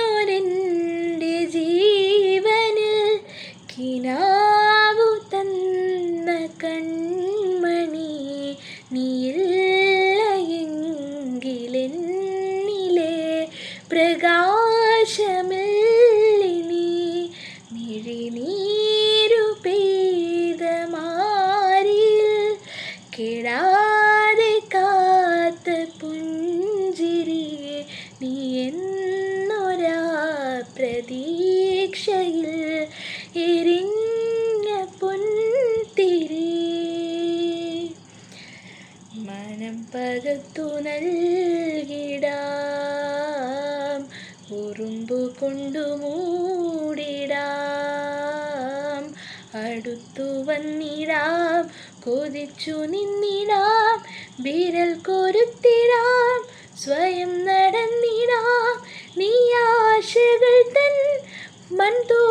പിടയുന്നൊരെൻ്റെ ജീവനിൽ കിനാവു തന്ന കൺമണി നീയില്ല എങ്കിലെന്നിലെ പ്രകാശമില്ലിനി മിഴിനീരു പെയ്ത മാറിൽ കെടാതെ കാത്ത പുഞ്ചിരിയെ നീ എന്നൊരാ പ്രതീക്ഷയിൽ എരിഞ്ഞ പൊൻതിരി മനം പകർത്തു നൽകിടാം ഉറുമ്പു കൊണ്ടു മൂടിടാം അടുത്തു വന്നിടാം കൊതിച്ചു നിന്നിടാം വിരൽ കൊരുത്തിടാം സ്വയം നടന്നിടാം നീ ആശകൾ തൻ മൺതോ